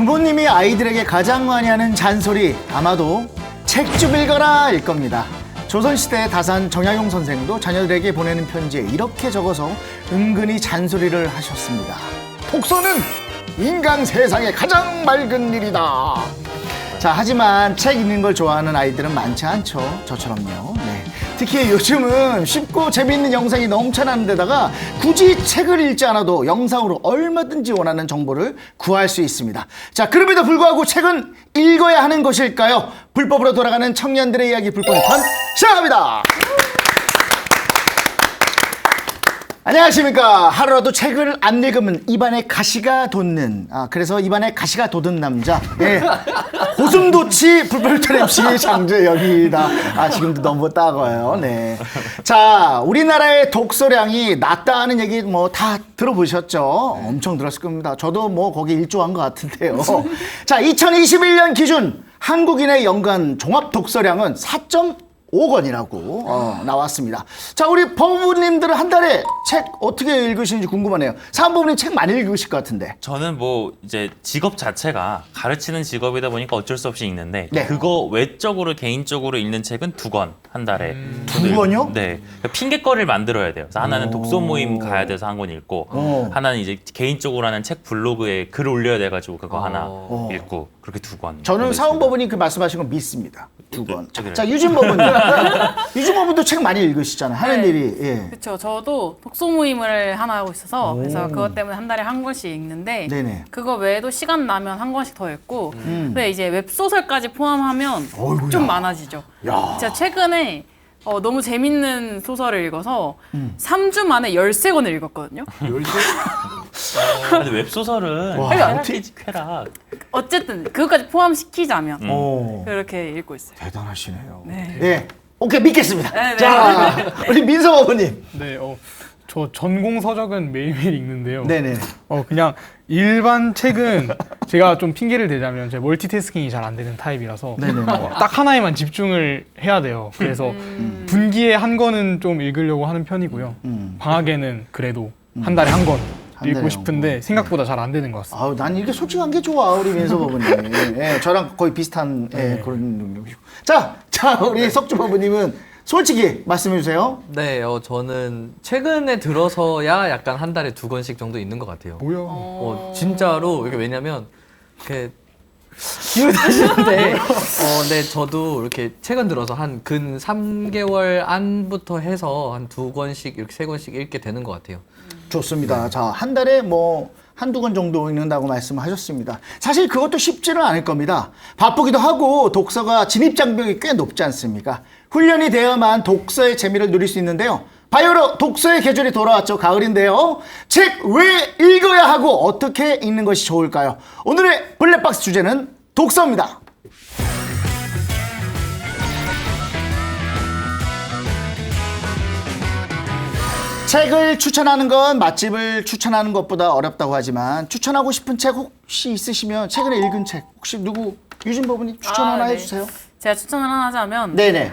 부모님이 아이들에게 가장 많이 하는 잔소리 아마도 책 좀 읽어라 일 겁니다. 조선시대 다산 정약용 선생도 자녀들에게 보내는 편지에 이렇게 적어서 은근히 잔소리를 하셨습니다. 독서는 인간 세상에 가장 맑은 일이다. 자, 하지만 책 읽는 걸 좋아하는 아이들은 많지 않죠. 저처럼요. 네. 특히 요즘은 쉽고 재미있는 영상이 넘쳐나는 데다가 굳이 책을 읽지 않아도 영상으로 얼마든지 원하는 정보를 구할 수 있습니다. 자, 그럼에도 불구하고 책은 읽어야 하는 것일까요? 불법으로 돌아가는 청년들의 이야기 불법 편 시작합니다. 안녕하십니까. 하루라도 책을 안 읽으면 입안에 가시가 돋는, 그래서 입안에 가시가 돋은 남자, 예, 고슴도치 불법유통 MC 장재영입니다. 지금도 너무 따가워요. 네. 자, 우리나라의 독서량이 낮다는 얘기 뭐 다 들어보셨죠? 엄청 들었을 겁니다. 저도 뭐 거기 일조한 것 같은데요. 자, 2021년 기준 한국인의 연간 종합 독서량은 4.5권이라고 나왔습니다. 자, 우리 법무님들은 한 달에 책 어떻게 읽으시는지 궁금하네요. 사법부님 책 많이 읽으실 것 같은데. 저는 뭐 이제 직업 자체가 가르치는 직업이다 보니까 어쩔 수 없이 읽는데 네. 그거 외적으로 개인적으로 읽는 책은 2권 한 달에. 2권이요? 네. 그러니까 핑계거리를 만들어야 돼요. 그래서 하나는 독서 모임 가야 돼서 한 권 읽고 하나는 이제 개인적으로 하는 책 블로그에 글 올려야 돼가지고 그거 하나 읽고 그렇게 2권. 저는 사원법원님 그 말씀하신 건 믿습니다. 2권. 그래요. 자, 유진 법원님. 유진 법원도 책 많이 읽으시잖아요. 하는 네. 일이. 예. 그렇죠. 저도 독서 모임을 하나 하고 있어서 그래서 그것 때문에 한 달에 한 권씩 읽는데 네네. 그거 외에도 시간 나면 한 권씩 더 읽고 근데 이제 웹소설까지 포함하면 어이구야. 좀 많아지죠. 야. 제가 최근에 너무 재밌는 소설을 읽어서 3주 만에 13권을 읽었거든요. 근데 웹소설은 와, 쾌락이지 쾌락. 어쨌든 그것까지 포함시키자면 오. 그렇게 읽고 있어요. 대단하시네요. 네. 예. 오케이, 믿겠습니다. 네, 네. 자, 우리 민석 어머님. 네, 저 전공 서적은 매일매일 읽는데요. 네네. 그냥 일반 책은 제가 좀 핑계를 대자면 제가 멀티태스킹이 잘 안 되는 타입이라서 네네. 딱 하나에만 집중을 해야 돼요. 그래서 분기에 한 권은 좀 읽으려고 하는 편이고요. 방학에는 그래도 한 달에 한 권 달에 읽고 한 싶은데 권. 생각보다 잘 안 되는 것 같습니다. 아우, 난 이게 솔직한 게 좋아, 우리 민석 어머님. 예, 저랑 거의 비슷한 그런 능력이고. 자, 우리 석주 어머님은 솔직히 말씀해 주세요. 네, 저는 최근에 들어서야 약간 한 달에 2권씩 정도 있는 것 같아요. 뭐야? 진짜로 이게 왜냐면 이렇게 기웃하시는데, 네, 저도 이렇게 최근 들어서 한 근 3개월 안부터 해서 한 2권씩 이렇게 3권씩 읽게 되는 것 같아요. 좋습니다. 자, 한 달에 뭐 한두 권 정도 읽는다고 말씀하셨습니다. 사실 그것도 쉽지는 않을 겁니다. 바쁘기도 하고 독서가 진입장벽이 꽤 높지 않습니까? 훈련이 되어야만 독서의 재미를 누릴 수 있는데요. 바이오로 독서의 계절이 돌아왔죠. 가을인데요. 책 왜 읽어야 하고 어떻게 읽는 것이 좋을까요? 오늘의 블랙박스 주제는 독서입니다. 책을 추천하는 건 맛집을 추천하는 것보다 어렵다고 하지만 추천하고 싶은 책 혹시 있으시면 최근에 읽은 책 혹시 누구 유진 법원님 추천 하나 네. 해주세요. 제가 추천을 하나 하자면 네네.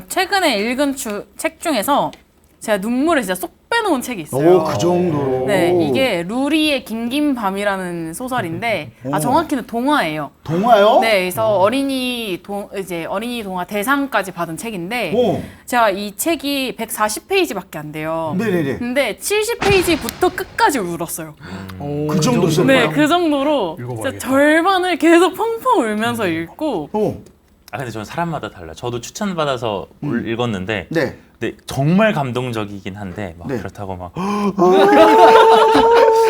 최근에 읽은 책 중에서 제가 눈물을 진짜 쏙 빼놓은 책이 있어요. 오, 그 정도로. 네, 이게 루리의 긴긴 밤이라는 소설인데, 정확히는 동화예요. 동화요? 네, 그래서 어린이 동화 대상까지 받은 책인데, 오. 제가 이 책이 140페이지밖에 안 돼요. 네네네. 근데 70페이지부터 끝까지 울었어요. 그 정도 네, 썼나요? 그 정도로 진짜 읽어봐야겠다. 절반을 계속 펑펑 울면서 읽고, 오. 근데 저는 사람마다 달라. 저도 추천받아서 읽었는데 네. 근데 정말 감동적이긴 한데 막 네. 그렇다고 막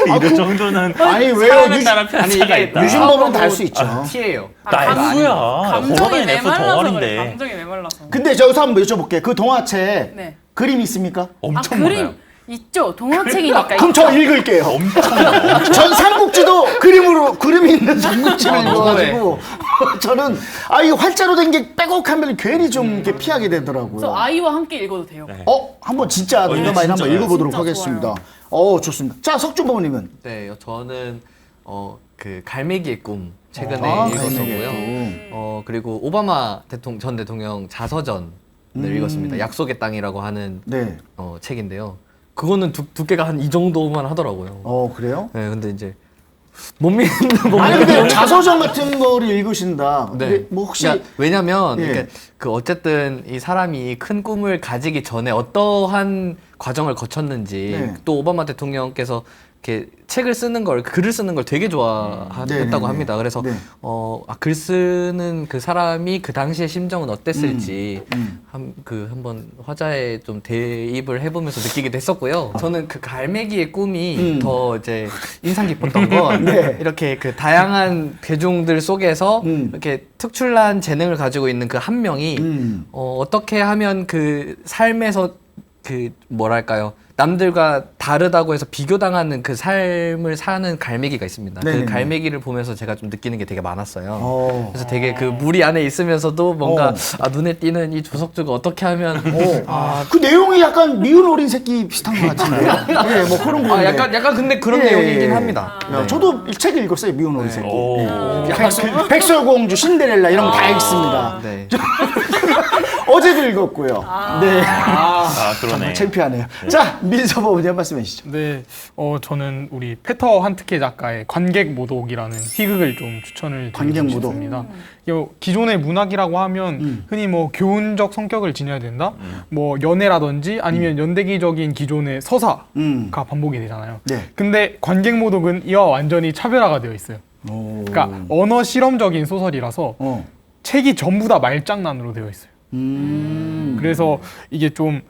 이럴 정도는 아니, 왜요? 사람에 따라 편차가 있다. 유진 법원은 다 할 수 있죠. T예요. 나 F야. 감정이 고바는 F 메말라서 그래. 덩어리인데 감정이 메말라서. 근데 저기서 한번 여쭤볼게요. 그 동화책 네. 그림 있습니까? 엄청 그림 많아요. 있죠. 동화책이니까. 그럼 저 읽을게요. 전 삼국지도 그림이 있는 삼국지를 읽어가지고 저는 이거 활자로 된 게 빼곡하면 괜히 좀 이렇게 피하게 그래서 되더라고요. 아이와 함께 읽어도 돼요. 네. 한번 진짜 이거 눈감아인 한번 진짜 읽어보도록 진짜 하겠습니다. 좋습니다. 자, 석준법원님은 네, 저는 그 갈매기의 꿈 최근에 갈매기의 읽었었고요. 그리고 오바마 전 대통령 자서전을 읽었습니다. 약속의 땅이라고 하는 네. 책인데요. 그거는 두께가 한 이 정도만 하더라고요. 그래요? 네, 근데 이제 못 믿는 아니 근데 자서전 같은 거를 읽으신다. 네. 근데 뭐 혹시 그러니까 왜냐면 예. 그러니까 그 어쨌든 이 사람이 큰 꿈을 가지기 전에 어떠한 과정을 거쳤는지 네. 또 오바마 대통령께서 이렇게 책을 쓰는 걸 글을 쓰는 걸 되게 좋아했다고 네네네. 합니다. 그래서 네. 글 쓰는 그 사람이 그 당시의 심정은 어땠을지 한번 화자에 좀 대입을 해보면서 느끼기도 했었고요. 저는 그 갈매기의 꿈이 더 이제 인상 깊었던 건 네. 이렇게 그 다양한 대중들 속에서 음. 이렇게 특출난 재능을 가지고 있는 그 한 명이 어떻게 하면 그 삶에서 그 뭐랄까요 남들과 다르다고 해서 비교당하는 그 삶을 사는 갈매기가 있습니다. 네네네. 그 갈매기를 보면서 제가 좀 느끼는 게 되게 많았어요. 어. 그래서 되게 그 무리 안에 있으면서도 뭔가 어. 눈에 띄는 이 조석주가 어떻게 하면 그 내용이 약간 미운 어린 새끼 비슷한 것 같은데요. 예, 뭐 그런 거. 약간 근데 그런 예, 내용이긴 예. 합니다. 야, 저도 이 책을 읽었어요. 미운 어린 새끼. 오. 백설공주, 신데렐라 이런 거 다 읽습니다. 네. 어제도 읽었고요. 네. 그러네. 정말 창피하네요. 자, 민서 법원님 한 말씀 해주시죠. 네, 저는 우리 페터 한트케 작가의 관객 모독이라는 희극을 좀 추천을 관객 드리고 모독. 싶습니다. 기존의 문학이라고 하면 흔히 뭐 교훈적 성격을 지녀야 된다, 뭐 연애라든지 아니면 연대기적인 기존의 서사가 반복이 되잖아요. 네. 근데 관객 모독은 이와 완전히 차별화가 되어 있어요. 오. 그러니까 언어 실험적인 소설이라서 어. 책이 전부 다 말장난으로 되어 있어요. 그래서 이게 좀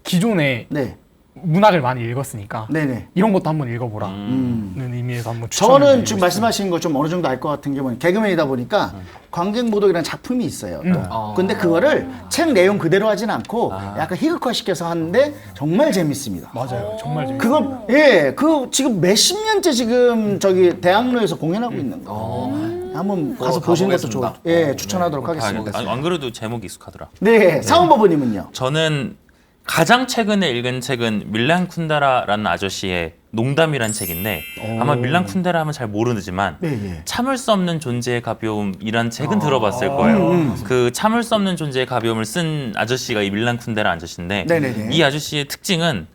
기존의 네. 문학을 많이 읽었으니까 네네. 이런 것도 한번 읽어보라는 의미에서 한번 추천을 저는 드리고 지금 싶습니다. 말씀하신 거 좀 어느 정도 알 것 같은 게 뭐냐면 개그맨이다 보니까 관객모독이라는 작품이 있어요. 또. 근데 그거를 책 내용 그대로 하진 않고 약간 희극화 시켜서 하는데 정말 재밌습니다. 맞아요, 정말 재밌어요. 그거 그거 지금 몇십 년째 지금 저기 대학로에서 공연하고 있는 거. 한번 가서 보시는 것도 좋아. 가보겠습니다. 추천하도록 하겠습니다. 안 그래도 제목이 익숙하더라. 네, 사원법원님은요. 저는 가장 최근에 읽은 책은 밀란 쿤데라라는 아저씨의 농담이란 책인데 아마 밀란 쿤데라 하면 잘 모르지만 네, 예. 참을 수 없는 존재의 가벼움이란 책은 들어봤을 거예요. 그 참을 수 없는 존재의 가벼움을 쓴 아저씨가 이 밀란 쿤데라 아저씨인데 네네네. 이 아저씨의 특징은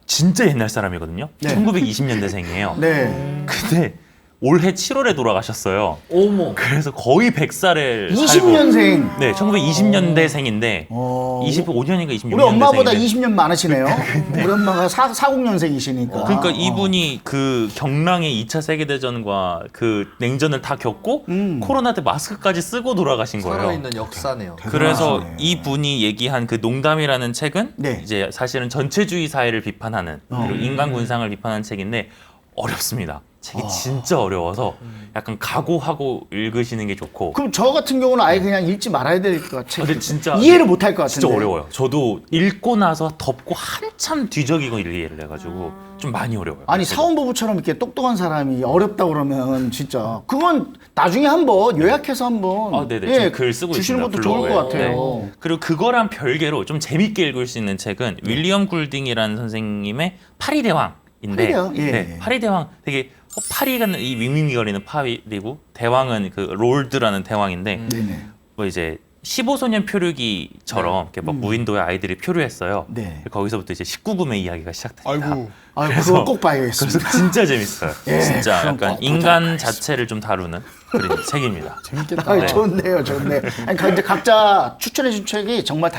진짜 옛날 사람이거든요. 네. 1920년대생이에요. 네. 근데 올해 7월에 돌아가셨어요. 어머. 그래서 거의 100살을 20년생. 네, 1920년대생인데 어. 25년인가 26년대생인데 우리 엄마보다 20년 많으시네요. 우리 엄마가 40년생이시니까. 그러니까 이분이 그 경랑의 2차 세계대전과 그 냉전을 다 겪고 코로나 때 마스크까지 쓰고 돌아가신 거예요. 살아있는 역사네요. 그래서 대단하시네. 이분이 얘기한 그 농담이라는 책은 네. 이제 사실은 전체주의 사회를 비판하는 그리고 인간 군상을 비판하는 책인데 어렵습니다. 책이 진짜 어려워서 약간 각오하고 읽으시는 게 좋고. 그럼 저 같은 경우는 아예 그냥 읽지 말아야 될 것 같아요. 근데 진짜 이해를 못 할 것 같은데. 진짜 어려워요. 저도 읽고 나서 덮고 한참 뒤적이고 이해를 해가지고 좀 많이 어려워요. 아니 사원보부처럼 이렇게 똑똑한 사람이 어렵다 그러면 진짜 그건 나중에 한번 요약해서 한번 네네. 지금 글 쓰고 주시는 있습니다. 것도 좋을 블로그에. 것 같아요. 네. 그리고 그거랑 별개로 좀 재밌게 읽을 수 있는 책은 윌리엄 굴딩이라는 선생님의 파리 대왕인데, 파리대왕? 예. 네, 파리 대왕 되게 파리가 이 윙윙거리는 파리고 대왕은 그 롤드라는 대왕인데 네네. 뭐 이제 15소년 표류기처럼 이렇게 막 무인도에 아이들이 표류했어요. 네. 거기서부터 이제 19금의 이야기가 시작됩니다. 아이고, 그거 꼭 봐야겠습니다. 그래서 진짜 재밌어요. 예, 진짜 그럼 약간 꼭 인간 자체를 좀 다루는 그런 책입니다. 재밌겠다. 아, 좋네요, 좋네. 아니, 근데 각자 추천해준 책이 정말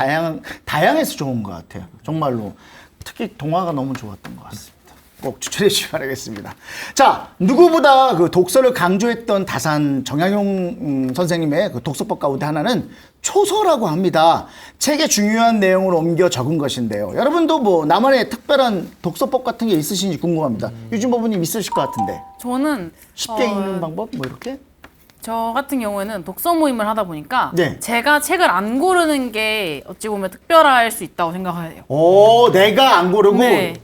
다양해서 좋은 것 같아요. 정말로. 특히 동화가 너무 좋았던 것 같습니다. 꼭 추천해 주시기 바라겠습니다. 자, 누구보다 그 독서를 강조했던 다산 정약용 선생님의 그 독서법 가운데 하나는 초서라고 합니다. 책의 중요한 내용을 옮겨 적은 것인데요. 여러분도 뭐 나만의 특별한 독서법 같은 게 있으신지 궁금합니다. 유진법원님 있으실 것 같은데. 저는 쉽게 읽는 방법? 뭐 이렇게? 저 같은 경우에는 독서 모임을 하다 보니까 네. 제가 책을 안 고르는 게 어찌 보면 특별할 수 있다고 생각해요. 오, 내가 안 고르고 네.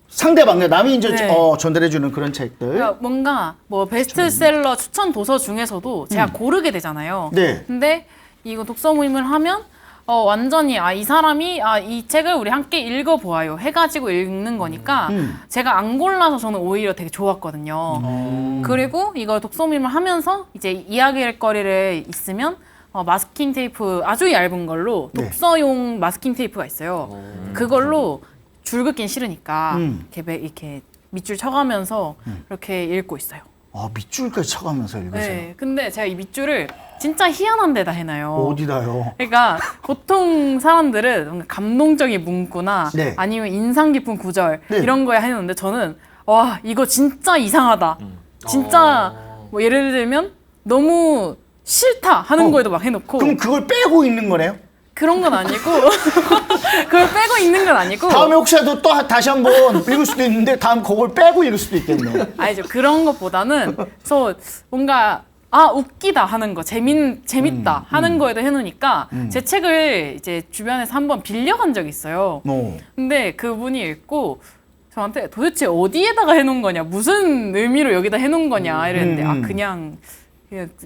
상대방, 남이 이제 네. 전달해주는 그런 책들. 그러니까 뭔가 뭐 베스트셀러 추천 도서 중에서도 제가 고르게 되잖아요. 네. 근데 이거 독서 모임을 하면 완전히 이 사람이 이 책을 우리 함께 읽어보아요 해가지고 읽는 거니까 제가 안 골라서 저는 오히려 되게 좋았거든요. 그리고 이걸 독서 모임을 하면서 이제 이야기할 거리를 있으면 마스킹 테이프 아주 얇은 걸로 네. 독서용 마스킹 테이프가 있어요. 그걸로 줄 긋긴 싫으니까 이렇게 밑줄 쳐가면서 이렇게 읽고 있어요. 아, 밑줄까지 쳐가면서 읽으세요. 네. 근데 제가 이 밑줄을 진짜 희한한 데다 해놔요. 어디다요? 그러니까 보통 사람들은 뭔가 감동적인 문구나 네. 아니면 인상 깊은 구절 네. 이런 거에 해놓는데 저는 와 이거 진짜 이상하다. 진짜 뭐 예를 들면 너무 싫다 하는 거에도 막 해놓고 그럼 그걸 빼고 있는 거네요? 그런 건 아니고 그걸 빼고 있는 건 아니고 다음에 혹시라도 또 다시 한번 읽을 수도 있는데 다음 그걸 빼고 읽을 수도 있겠네요. 아니죠. 그런 것보다는 그래서 뭔가 아 웃기다 하는 거 재밌다 하는 거에도 해놓으니까 제 책을 이제 주변에서 한번 빌려간 적이 있어요. 근데 그분이 읽고 저한테 도대체 어디에다가 해놓은 거냐 무슨 의미로 여기다 해놓은 거냐 이랬는데 아 그냥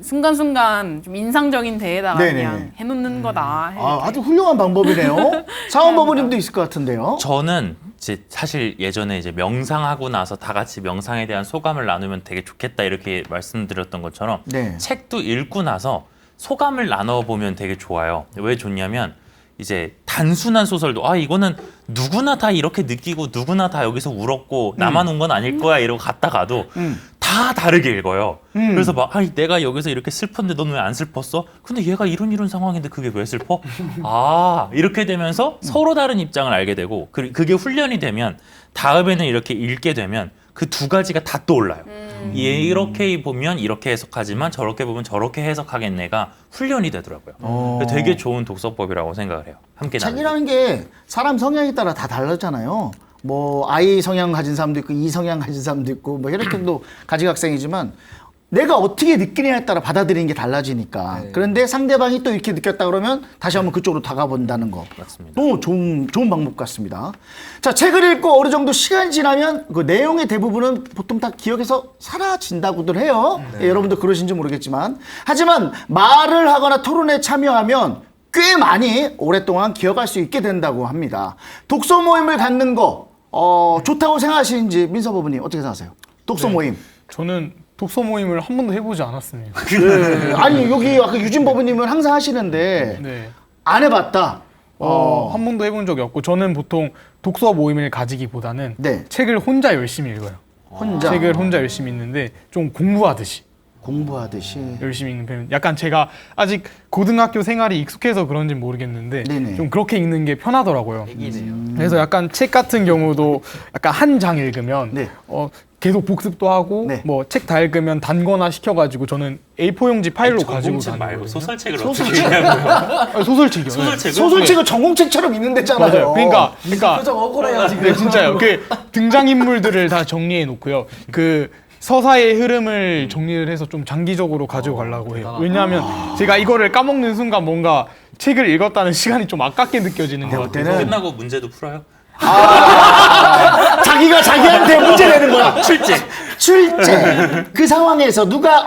순간순간 좀 인상적인 데에다가 네네네. 그냥 해놓는 거다. 아, 아주 훌륭한 방법이네요. 사원버버님도 있을 것 같은데요. 저는 이제 사실 예전에 이제 명상하고 나서 다 같이 명상에 대한 소감을 나누면 되게 좋겠다 이렇게 말씀드렸던 것처럼 네. 책도 읽고 나서 소감을 나눠보면 되게 좋아요. 왜 좋냐면 이제 단순한 소설도 아 이거는 누구나 다 이렇게 느끼고 누구나 다 여기서 울었고 나만 운 건 아닐 거야 이러고 갔다가도 다 다르게 읽어요. 그래서 막 아니 내가 여기서 이렇게 슬펐는데 넌 왜 안 슬펐어? 근데 얘가 이런 상황인데 그게 왜 슬퍼? 아 이렇게 되면서 서로 다른 입장을 알게 되고 그게 훈련이 되면 다음에는 이렇게 읽게 되면 그 두 가지가 다 떠올라요. 이렇게 보면 이렇게 해석하지만 저렇게 보면 저렇게 해석하겠네가 훈련이 되더라고요. 되게 좋은 독서법이라고 생각을 해요. 함께 나누는. 책이라는 게 사람 성향에 따라 다 다르잖아요. 뭐 I 성향 가진 사람도 있고 E 성향 가진 사람도 있고 뭐 혈액형도 가지각생이지만 내가 어떻게 느끼느냐에 따라 받아들이는 게 달라지니까. 그런데 상대방이 또 이렇게 느꼈다 그러면 다시 한번 그쪽으로 다가본다는 거. 맞습니다. 너무 좋은 방법 같습니다. 자, 책을 읽고 어느 정도 시간이 지나면 그 내용의 대부분은 보통 다 기억에서 사라진다고들 해요. 예, 여러분도 그러신지 모르겠지만. 하지만 말을 하거나 토론에 참여하면 꽤 많이 오랫동안 기억할 수 있게 된다고 합니다. 독서 모임을 갖는 거 좋다고 생각하시는지 민서버브님 어떻게 생각하세요? 독서 모임. 저는 독서 모임을 한 번도 해보지 않았습니다. 네. 아니 여기 아까 유진 버브님은 항상 하시는데 네. 안 해봤다. 한 번도 해본 적이 없고 저는 보통 독서 모임을 가지기보다는 네. 책을 혼자 열심히 읽어요. 혼자 책을 혼자 열심히 읽는데 좀 공부하듯이 공부하듯이. 열심히 읽는 편은 약간 제가 아직 고등학교 생활이 익숙해서 그런지 모르겠는데 네네. 좀 그렇게 읽는 게 편하더라고요. 애기네요. 그래서 약간 책 같은 경우도 약간 한 장 읽으면 네. 계속 복습도 하고 네. 뭐 책 다 읽으면 단거나 시켜가지고 저는 A4 용지 파일로 가지고 전공책 말고 다니거든요. 소설책을 소설책. 어떻게 읽냐고요. 아니, 소설책이요. 소설책을? 소설책은 전공책처럼 있는 데잖아요. 맞아요. 그러니까 표정 억울해요 지금. 네, 진짜요. 그 등장인물들을 다 정리해 놓고요. 그 서사의 흐름을 정리를 해서 좀 장기적으로 가지고 가려고 해요. 왜냐하면 제가 이거를 까먹는 순간 뭔가 책을 읽었다는 시간이 좀 아깝게 느껴지는 것 같아요. 때는 끝나고 문제도 풀어요? 자기가 자기한테 문제 내는 거야. 출제. 출제. 그 상황에서 누가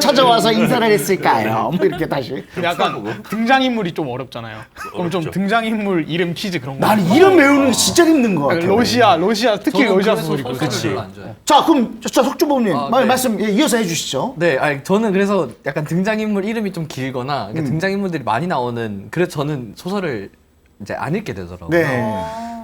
찾아와서 인사를 했을까요? 뭐 이렇게 다시. 약간 등장인물이 좀 어렵잖아요. 그럼 좀 어렵죠. 등장인물 이름 퀴즈 그런 거. 난 이름 외우는 게 진짜 힘든 것 같아요. 러시아 특히 저는 러시아 그래서 소설이거든요. 소설을 별로 안 좋아해요. 자, 그럼 저 석주범님 네. 말씀 이어서 해주시죠. 네, 아니, 저는 그래서 약간 등장인물 이름이 좀 길거나 그러니까 등장인물들이 많이 나오는 그래서 저는 소설을 이제 안 읽게 되더라고요. 네.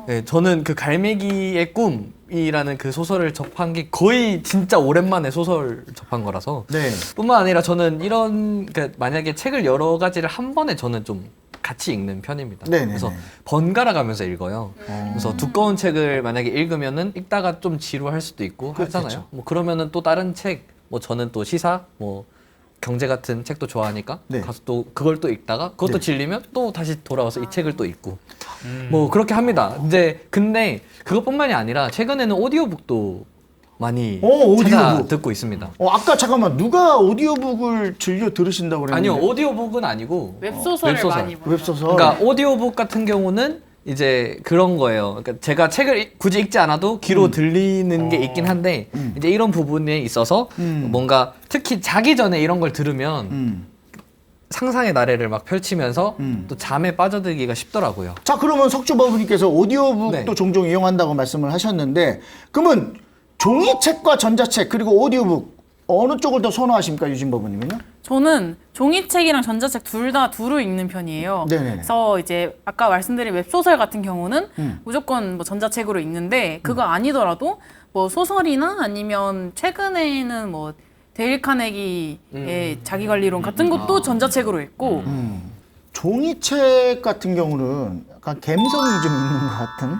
네, 저는 그 갈매기의 꿈이라는 그 소설을 접한 게 거의 진짜 오랜만에 소설 접한 거라서 네. 뿐만 아니라 저는 이런 그러니까 만약에 책을 여러 가지를 한 번에 저는 좀 같이 읽는 편입니다. 네네네. 그래서 번갈아 가면서 읽어요. 그래서 두꺼운 책을 만약에 읽으면은 읽다가 좀 지루할 수도 있고 하잖아요. 뭐 그러면은 또 다른 책, 뭐 저는 또 시사, 뭐 경제 같은 책도 좋아하니까 네. 가서 또 그걸 또 읽다가 그것도 네. 질리면 또 다시 돌아와서 이 책을 또 읽고 뭐 그렇게 합니다. 이제 근데 그것뿐만이 아니라 최근에는 오디오북도 많이 찾아 오디오북. 듣고 있습니다. 아까 잠깐만 누가 오디오북을 즐겨 들으신다고 그랬는데? 아니요, 오디오북은 아니고 웹소설을 웹소설. 많이 봐요. 웹소설. 그러니까 오디오북 같은 경우는 이제 그런 거예요. 그러니까 제가 책을 굳이 읽지 않아도 귀로 들리는 게 있긴 한데 이제 이런 부분에 있어서 뭔가 특히 자기 전에 이런 걸 들으면 상상의 나래를 막 펼치면서 또 잠에 빠져들기가 쉽더라고요. 자, 그러면 석주범님께서 오디오북도 네. 종종 이용한다고 말씀을 하셨는데 그러면 종이책과 전자책 그리고 오디오북 어느 쪽을 더 선호하십니까, 유진 버부님은요? 저는 종이책이랑 전자책 둘을 읽는 편이에요. 네네. 그래서 이제 아까 말씀드린 웹소설 같은 경우는 무조건 뭐 전자책으로 읽는데 그거 아니더라도 뭐 소설이나 아니면 최근에는 뭐 데일 카네기의 자기관리론 같은 것도 전자책으로 읽고 종이책 같은 경우는 약간 감성이 좀 있는 것 같은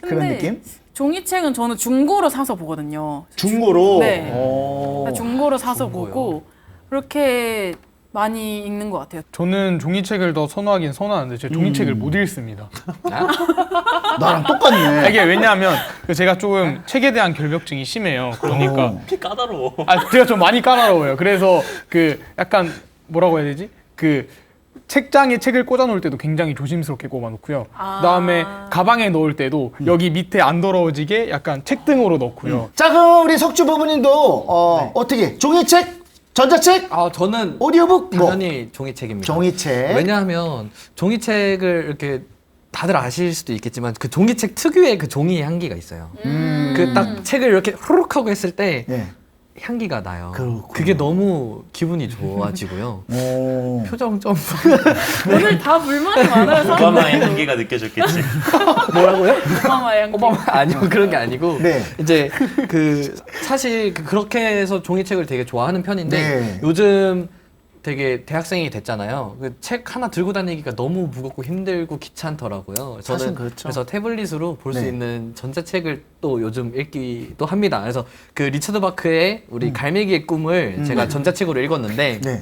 그런 근데 느낌? 종이책은 저는 중고로 사서 보거든요. 중고로. 네. 오. 중고로 사서 중고요. 보고 그렇게 많이 읽는 것 같아요. 저는 종이책을 더 선호하긴 선호하는데 제가 종이책을 못 읽습니다. 나랑 똑같네. 이게 왜냐하면 제가 조금 책에 대한 결벽증이 심해요. 그러니까 피 까다로워. 제가 좀 많이 까다로워요. 그래서 그 약간 뭐라고 해야 되지? 그 책장에 책을 꽂아 놓을 때도 굉장히 조심스럽게 꽂아 놓고요. 그다음에 가방에 넣을 때도 여기 밑에 안 더러워지게 약간 책등으로 넣고요. 자, 그럼 우리 석주 부모님도 어떻게 종이책, 전자책, 저는 오디오북, 당연히 종이책입니다. 종이책. 왜냐하면 종이책을 이렇게 다들 아실 수도 있겠지만 그 종이책 특유의 그 종이의 향기가 있어요. 그 딱 책을 이렇게 후룩 하고 했을 때 네. 향기가 나요. 그렇구나. 그게 너무 기분이 좋아지고요. 오. 표정 좀 오늘 다 불만이 많아요. 오바마의 향기가 느껴졌겠지. 뭐라고요? 오바마의 향기. 아니요 그런 게 아니고 네. 이제 그 사실 그렇게 해서 종이책을 되게 좋아하는 편인데 네. 요즘 되게 대학생이 됐잖아요. 그 책 하나 들고 다니기가 너무 무겁고 힘들고 귀찮더라고요. 사실 저는 그렇죠. 그래서 태블릿으로 볼 수 네. 있는 전자책을 또 요즘 읽기도 합니다. 그래서 그 리처드 바크의 우리 갈매기의 꿈을 제가 전자책으로 읽었는데 네.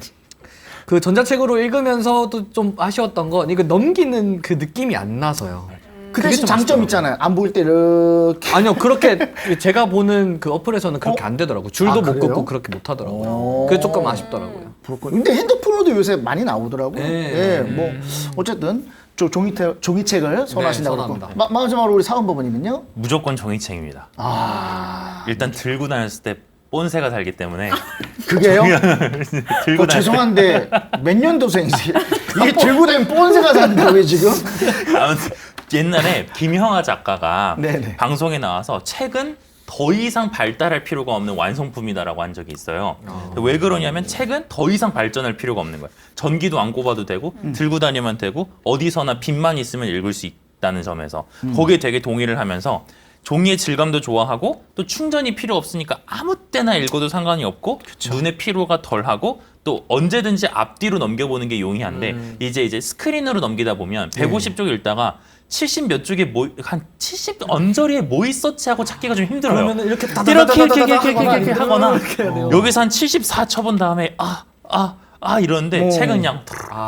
그 전자책으로 읽으면서도 좀 아쉬웠던 건 이거 넘기는 그 느낌이 안 나서요. 그 그게 대신 좀 장점 아쉽더라고요. 있잖아요. 안 보일 때 이렇게. 아니요 그렇게 제가 보는 그 어플에서는 그렇게 안 되더라고요. 줄도 못 그래요? 긋고 그렇게 못 하더라고요. 오. 그게 조금 아쉽더라고요. 그렇군요. 근데 핸드폰으로도 요새 많이 나오더라고요. 네. 예, 뭐 어쨌든 종이책을 선호하신다고 그러고. 선호합니다. 마지막으로 우리 사은부모님은요? 무조건 종이책입니다. 일단 들고 다녔을 때 본새가 살기 때문에 그게요? 들고 다닐 때 죄송한데 몇 년도생이세요? 이게 들고 다니면 뻔새가 산다고요 지금? 아무튼 옛날에 김형아 작가가 네네. 방송에 나와서 책은 더 이상 발달할 필요가 없는 완성품이다라고 한 적이 있어요. 왜 그러냐면 책은 더 이상 발전할 필요가 없는 거예요. 전기도 안 꼽아도 되고 들고 다니면 되고 어디서나 빈만 있으면 읽을 수 있다는 점에서 거기에 되게 동의를 하면서 종이의 질감도 좋아하고 또 충전이 필요 없으니까 아무 때나 읽어도 상관이 없고 눈의 피로가 덜하고 또 언제든지 앞뒤로 넘겨보는 게 용이한데 이제 스크린으로 넘기다 보면 150쪽 읽다가 70 몇 쪽에 한 70 언저리에 뭐 있었지 하고 찾기가 좀 힘들어요. 그러면은 이렇게 이렇게 하거나 돼요. 여기서 한 74 쳐본 다음에 이러는데 책은 그냥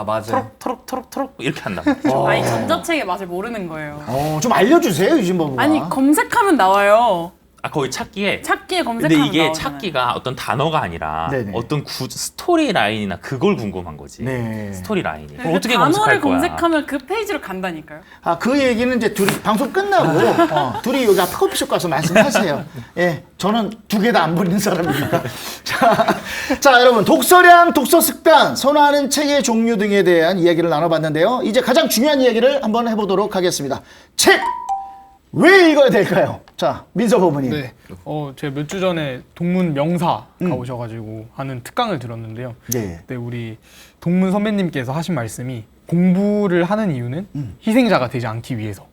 맞아요. 토록 이렇게 한다. 아니 전자책의 맛을 모르는 거예요. 좀 알려주세요 유진 바보가. 아니 검색하면 나와요. 거기 찾기에 찾기에 검색하면 근데 이게 나오잖아요. 찾기가 어떤 단어가 아니라 네네. 어떤 스토리 라인이나 그걸 궁금한 거지. 네. 스토리 라인이. 그럼 그 어떻게 단어를 검색할 거야? 검색하면 그 페이지로 간다니까요. 그 얘기는 이제 둘이 방송 끝나고 둘이 여기 앞 커피숍 가서 말씀하세요. 예, 저는 두 개 다 안 버리는 사람이니까. 자, 여러분 독서량, 독서 습관, 선호하는 책의 종류 등에 대한 이야기를 나눠봤는데요. 이제 가장 중요한 이야기를 한번 해보도록 하겠습니다. 책! 왜 읽어야 될까요? 자, 민서 부모님. 네. 제가 몇 주 전에 동문 명사 가오셔가지고 하는 특강을 들었는데요. 네. 그때 우리 동문 선배님께서 하신 말씀이 공부를 하는 이유는 희생자가 되지 않기 위해서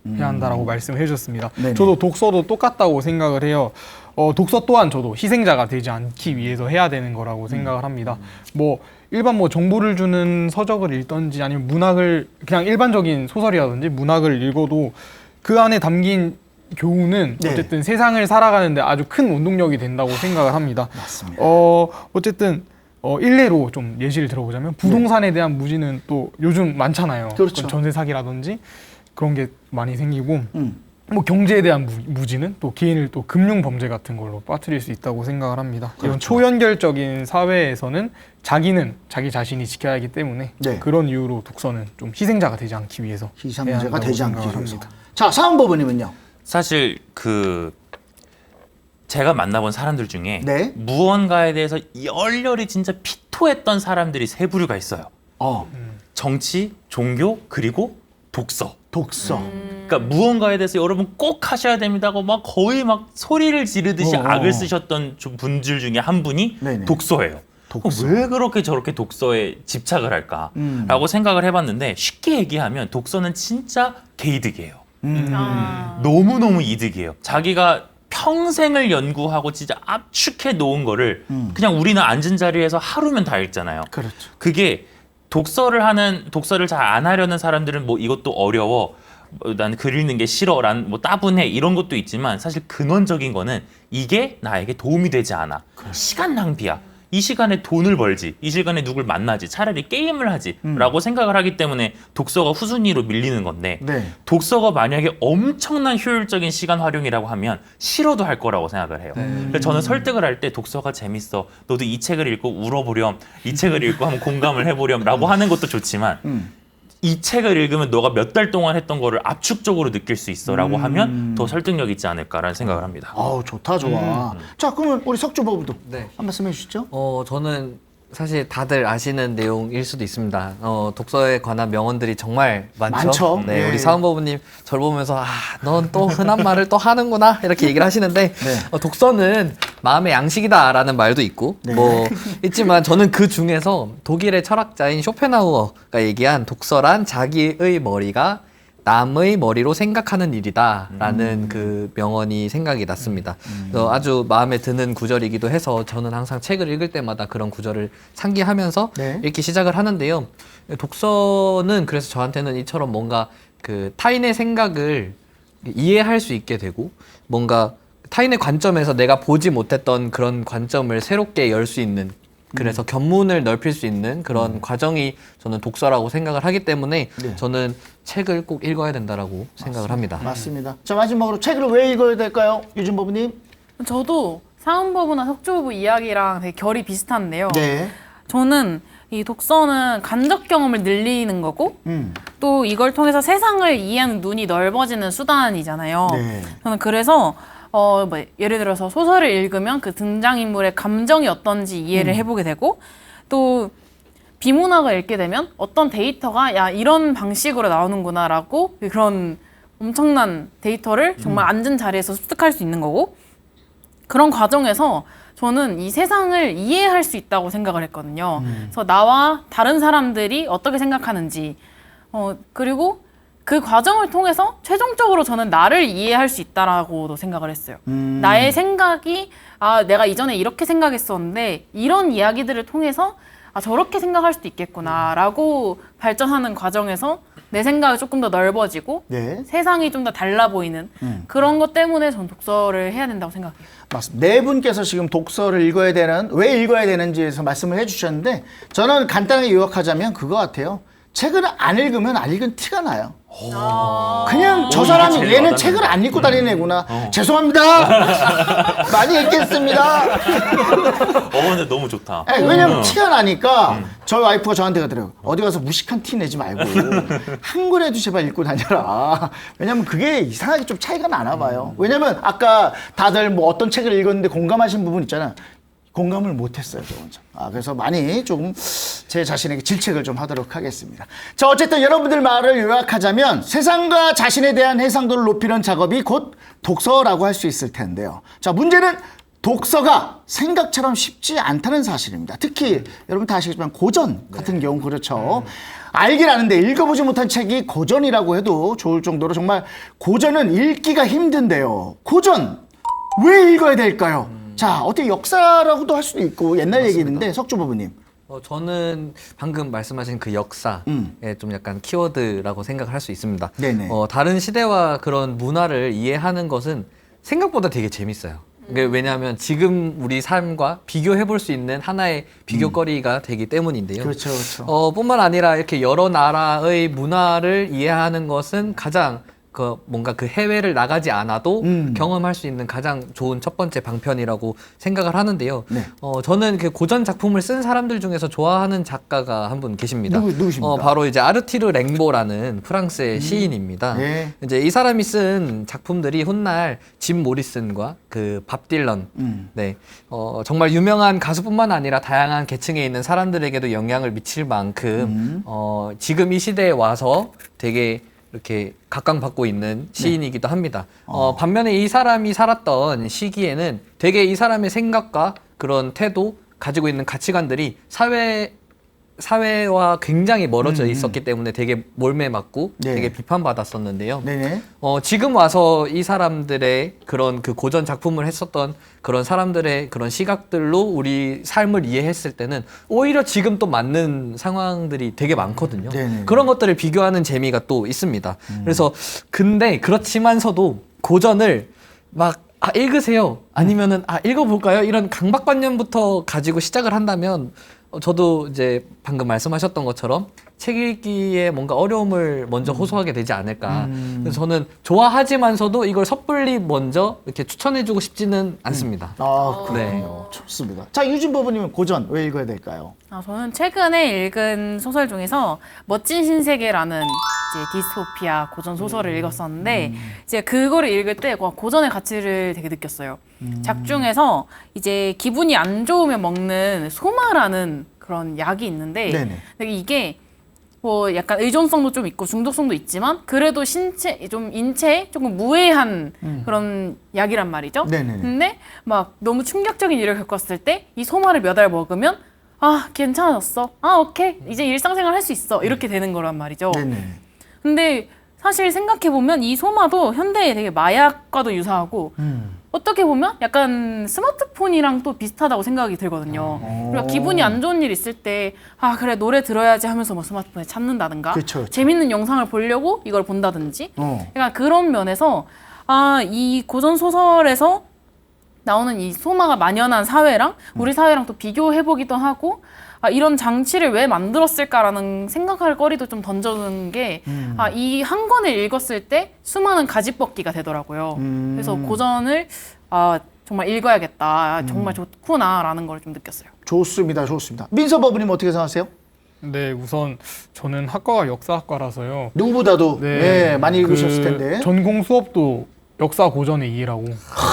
해야 한다라고 말씀을 해주셨습니다. 네네. 저도 독서도 똑같다고 생각을 해요. 독서 또한 저도 희생자가 되지 않기 위해서 해야 되는 거라고 생각을 합니다. 일반 정보를 주는 서적을 읽던지 아니면 문학을 그냥 일반적인 소설이라든지 문학을 읽어도 그 안에 담긴 교훈은 네. 어쨌든 세상을 살아가는데 아주 큰 원동력이 된다고 생각을 합니다. 맞습니다. 어쨌든 일례로 좀 예시를 들어보자면 부동산에 대한 무지는 또 요즘 많잖아요. 그렇죠. 전세 사기라든지 그런 게 많이 생기고 경제에 대한 무지는 또 개인을 또 금융 범죄 같은 걸로 빠뜨릴 수 있다고 생각을 합니다. 그렇죠. 이런 초연결적인 사회에서는 자기는 자기 자신이 지켜야 하기 때문에 네. 그런 이유로 독서는 좀 희생자가 되지 않기 위해서 해야 희생자가 한다고 되지 않기 생각을 위해서. 합니다. 자, 사은부모님은요? 사실 제가 만나본 사람들 중에 네. 무언가에 대해서 열렬히 진짜 피토했던 사람들이 세 부류가 있어요. 정치, 종교, 그리고 독서. 독서. 그러니까 무언가에 대해서 여러분 꼭 하셔야 됩니다고 막 거의 막 소리를 지르듯이 악을 쓰셨던 분들 중에 한 분이 네네. 독서예요. 독서. 왜 그렇게 저렇게 독서에 집착을 할까라고 생각을 해봤는데 쉽게 얘기하면 독서는 진짜 개이득이에요. 너무너무 이득이에요. 자기가 평생을 연구하고 진짜 압축해 놓은 거를 그냥 우리는 앉은 자리에서 하루면 다 읽잖아요. 그렇죠. 그게 독서를 잘 안 하려는 사람들은 뭐 이것도 어려워. 난 글 읽는 게 싫어. 뭐 따분해. 이런 것도 있지만 사실 근원적인 거는 이게 나에게 도움이 되지 않아. 시간 낭비야. 이 시간에 돈을 벌지. 이 시간에 누굴 만나지. 차라리 게임을 하지. 라고 생각을 하기 때문에 독서가 후순위로 밀리는 건데 네. 독서가 만약에 엄청난 효율적인 시간 활용이라고 하면 싫어도 할 거라고 생각을 해요. 그래서 저는 설득을 할 때 독서가 재밌어. 너도 이 책을 읽고 울어보렴. 이 책을 읽고 한번 공감을 해보렴. 라고 하는 것도 좋지만 이 책을 읽으면 너가 몇 달 동안 했던 거를 압축적으로 느낄 수 있어 라고 하면 더 설득력 있지 않을까라는 생각을 합니다. 아우 좋다 좋아. 자 그러면 우리 석주버부도 네. 한 말씀 해주시죠. 저는 사실 다들 아시는 내용일 수도 있습니다. 독서에 관한 명언들이 정말 많죠. 많죠. 네, 예. 우리 사은버부님 저를 보면서 넌 또 흔한 말을 또 하는구나 이렇게 얘기를 하시는데 네. 독서는 마음의 양식이다라는 말도 있고 네. 뭐 있지만 저는 그 중에서 독일의 철학자인 쇼펜하우어가 얘기한 독서란 자기의 머리가 남의 머리로 생각하는 일이다라는 그 명언이 생각이 났습니다. 그래서 아주 마음에 드는 구절이기도 해서 저는 항상 책을 읽을 때마다 그런 구절을 상기하면서 네. 읽기 시작을 하는데요. 독서는 그래서 저한테는 이처럼 뭔가 그 타인의 생각을 이해할 수 있게 되고 뭔가 타인의 관점에서 내가 보지 못했던 그런 관점을 새롭게 열 수 있는 그래서 견문을 넓힐 수 있는 그런 과정이 저는 독서라고 생각을 하기 때문에 네. 저는 책을 꼭 읽어야 된다라고 생각을 합니다. 맞습니다. 자 마지막으로 책을 왜 읽어야 될까요, 유진버부님? 저도 사은버부나 석주버부 이야기랑 되게 결이 비슷한데요. 네. 저는 이 독서는 간접 경험을 늘리는 거고 또 이걸 통해서 세상을 이해하는 눈이 넓어지는 수단이잖아요. 네. 저는 그래서 뭐 예를 들어서 소설을 읽으면 그 등장인물의 감정이 어떤지 이해를 해보게 되고 또 비문학을 읽게 되면 어떤 데이터가 야 이런 방식으로 나오는구나라고 그런 엄청난 데이터를 정말 앉은 자리에서 습득할 수 있는 거고 그런 과정에서 저는 이 세상을 이해할 수 있다고 생각을 했거든요. 그래서 나와 다른 사람들이 어떻게 생각하는지 그리고 그 과정을 통해서 최종적으로 저는 나를 이해할 수 있다라고도 생각을 했어요. 나의 생각이 내가 이전에 이렇게 생각했었는데 이런 이야기들을 통해서 저렇게 생각할 수도 있겠구나라고 발전하는 과정에서 내 생각이 조금 더 넓어지고 네. 세상이 좀 더 달라 보이는 그런 것 때문에 전 독서를 해야 된다고 생각해요. 맞습니다. 네 분께서 지금 독서를 읽어야 되는 왜 읽어야 되는지에서 말씀을 해주셨는데 저는 간단하게 요약하자면 그거 같아요. 책을 안 읽으면 안 읽은 티가 나요. 그냥 저 사람이 제일 얘는 와닿는 책을 안 읽고 다니는 애구나. 어. 죄송합니다. 많이 읽겠습니다. 근데 너무 좋다. 왜냐면 티가 나니까 저희 와이프가 저한테 그러더라고요. 어디 가서 무식한 티 내지 말고 한 권에도 제발 읽고 다녀라. 왜냐면 그게 이상하게 좀 차이가 나나 봐요. 왜냐면 아까 다들 뭐 어떤 책을 읽었는데 공감하신 부분 있잖아. 공감을 못했어요, 저 혼자. 그래서 많이 조금 제 자신에게 질책을 좀 하도록 하겠습니다. 자, 어쨌든 여러분들 말을 요약하자면 세상과 자신에 대한 해상도를 높이는 작업이 곧 독서라고 할 수 있을 텐데요. 자, 문제는 독서가 생각처럼 쉽지 않다는 사실입니다. 특히 여러분 다 아시겠지만 고전 같은 경우 그렇죠. 알긴 아는데 읽어보지 못한 책이 고전이라고 해도 좋을 정도로 정말 고전은 읽기가 힘든데요. 고전 왜 읽어야 될까요? 자, 어떻게 역사라고도 할 수도 있고 옛날 얘기인데 석주부부님. 저는 방금 말씀하신 그 역사에 좀 약간 키워드라고 생각을 할 수 있습니다. 네네. 다른 시대와 그런 문화를 이해하는 것은 생각보다 되게 재밌어요. 왜냐하면 지금 우리 삶과 비교해 볼 수 있는 하나의 비교거리가 되기 때문인데요. 그렇죠, 그렇죠. 뿐만 아니라 이렇게 여러 나라의 문화를 이해하는 것은 가장 뭔가 그 해외를 나가지 않아도 경험할 수 있는 가장 좋은 첫 번째 방편이라고 생각을 하는데요. 네. 저는 그 고전 작품을 쓴 사람들 중에서 좋아하는 작가가 한 분 계십니다. 누구십니까? 바로 이제 아르티르 랭보라는 프랑스의 시인입니다. 네. 이제 이 사람이 쓴 작품들이 훗날 짐 모리슨과 그 밥 딜런, 네, 정말 유명한 가수뿐만 아니라 다양한 계층에 있는 사람들에게도 영향을 미칠 만큼 지금 이 시대에 와서 되게 이렇게 각광받고 있는 시인이기도 합니다. 반면에 이 사람이 살았던 시기에는 되게 이 사람의 생각과 그런 태도, 가지고 있는 가치관들이 사회와 굉장히 멀어져 있었기 때문에 되게 몰매맞고 네. 되게 비판받았었는데요. 네네. 지금 와서 이 사람들의 그런 그 고전 작품을 했었던 그런 사람들의 그런 시각들로 우리 삶을 이해했을 때는 오히려 지금 또 맞는 상황들이 되게 많거든요. 네네. 그런 것들을 비교하는 재미가 또 있습니다. 그래서 근데 그렇지만서도 고전을 막 읽으세요. 아니면은 읽어볼까요? 이런 강박관념부터 가지고 시작을 한다면 저도 이제 방금 말씀하셨던 것처럼 책 읽기에 뭔가 어려움을 먼저 호소하게 되지 않을까. 그래서 저는 좋아하지만서도 이걸 섣불리 먼저 이렇게 추천해주고 싶지는 않습니다. 그렇군요. 좋습니다. 자, 유진 법원님은 고전 왜 읽어야 될까요? 저는 최근에 읽은 소설 중에서 멋진 신세계라는 이제 디스토피아 고전 소설을 읽었었는데 이제 그거를 읽을 때 고전의 가치를 되게 느꼈어요. 작중에서 이제 기분이 안 좋으면 먹는 소마라는 그런 약이 있는데 네네. 근데 이게 뭐 약간 의존성도 좀 있고 중독성도 있지만 그래도 인체에 조금 무해한 그런 약이란 말이죠. 네네네. 근데 막 너무 충격적인 일을 겪었을 때 이 소마를 몇 알 먹으면 괜찮아졌어. 오케이. 이제 일상생활 할 수 있어. 이렇게 되는 거란 말이죠. 네네. 근데 사실 생각해보면 이 소마도 현대에 되게 마약과도 유사하고 어떻게 보면 약간 스마트폰이랑 또 비슷하다고 생각이 들거든요. 그리고 기분이 안 좋은 일 있을 때 그래 노래 들어야지 하면서 뭐 스마트폰에 찾는다든가 그쵸. 재밌는 영상을 보려고 이걸 본다든지 어. 약간 그런 면에서 이 고전 소설에서 나오는 이 소마가 만연한 사회랑 우리 사회랑 또 비교해보기도 하고 이런 장치를 왜 만들었을까라는 생각할 거리도 좀 던져주는 게 이 한 권을 읽었을 때 수많은 가지볶기가 되더라고요. 그래서 고전을 정말 읽어야겠다. 정말 좋구나라는 걸 좀 느꼈어요. 좋습니다. 좋습니다. 민서 법원님 어떻게 생각하세요? 네, 우선 저는 학과가 역사학과라서요. 누구보다도 많이 읽으셨을 텐데. 전공 수업도 역사 고전의 이해라고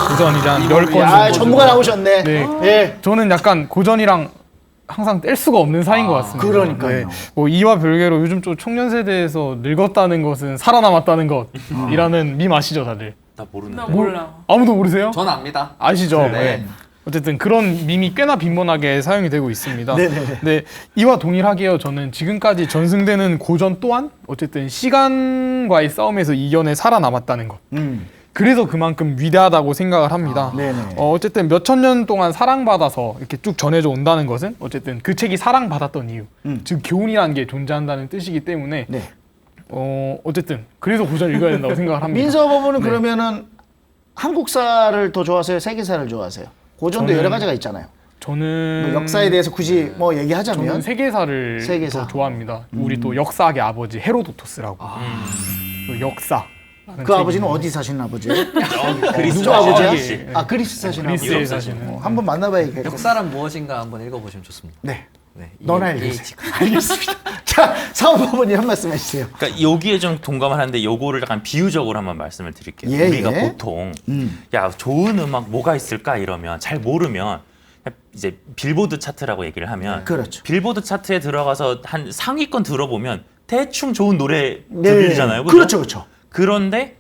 고전이지 한 10권 정도 전문가 나오셨네. 네. 예. 저는 약간 고전이랑 항상 뗄 수가 없는 사이인 것 같습니다. 그러니까요. 뭐 이와 별개로 요즘 좀 청년 세대에서 늙었다는 것은 살아남았다는 것이라는 밈 아시죠, 다들? 나 모르는데. 몰라. 아무도 모르세요? 저는 압니다. 아시죠? 네. 네. 어쨌든 그런 밈이 꽤나 빈번하게 사용이 되고 있습니다. 네네. 네, 이와 동일하게요. 저는 지금까지 전승되는 고전 또한 어쨌든 시간과의 싸움에서 이겨내 살아남았다는 것. 그래서 그만큼 위대하다고 생각을 합니다. 네네. 어쨌든 몇천 년 동안 사랑받아서 이렇게 쭉 전해져 온다는 것은 어쨌든 그 책이 사랑받았던 이유, 즉 교훈이라는 게 존재한다는 뜻이기 때문에 네. 어쨌든 그래서 고전을 읽어야 된다고 생각을 합니다. 민서 법원은 그러면은 한국사를 더 좋아하세요? 세계사를 좋아하세요? 고전도 저는- 여러 가지가 있잖아요. 저는 뭐 역사에 대해서 굳이 뭐 얘기하자면 저는 세계사를 세계사. 더 좋아합니다. 우리 또 역사학의 아버지 헤로도토스라고 또 역사. 그 아버지는 어디 사시는 아버지예요? 그리스 누구 아버지야? 아버지. 그리스 사시는 그리스에 아버지. 사시는. 한번 만나봐야겠다. 역사란 무엇인가 한번 읽어보시면 좋습니다. 네. 네, 너나 이해 알겠어요. 알겠습니다. 자, 사업법원님 한 말씀 해주세요. 그러니까 여기에 좀 동감을 하는데 요거를 약간 비유적으로 한번 말씀을 드릴게요. 예, 우리가 예. 보통 야 좋은 음악 뭐가 있을까 이러면 잘 모르면 이제 빌보드 차트라고 얘기를 하면 그렇죠. 빌보드 차트에 들어가서 한 상위권 들어보면 대충 좋은 노래 네. 들리잖아요. 그렇죠, 그렇죠. 그런데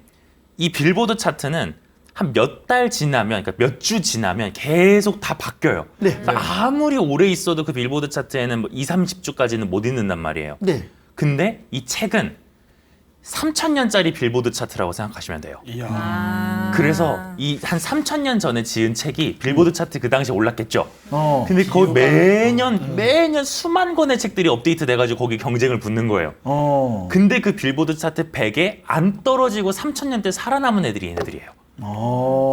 이 빌보드 차트는 한 몇 달 지나면, 그러니까 몇 주 지나면 계속 다 바뀌어요. 네. 그러니까 아무리 오래 있어도 그 빌보드 차트에는 뭐 2, 30주까지는 못 있는단 말이에요. 네. 근데 이 책은 3,000년짜리 빌보드 차트라고 생각하시면 돼요. 그래서 이 한 3,000년 전에 지은 책이 빌보드 차트 그 당시에 올랐겠죠. 근데 거의 매년 수만 권의 책들이 업데이트 돼가지고 거기 경쟁을 붙는 거예요. 근데 그 빌보드 차트 100에 안 떨어지고 3,000년 때 살아남은 애들이 얘네들이에요.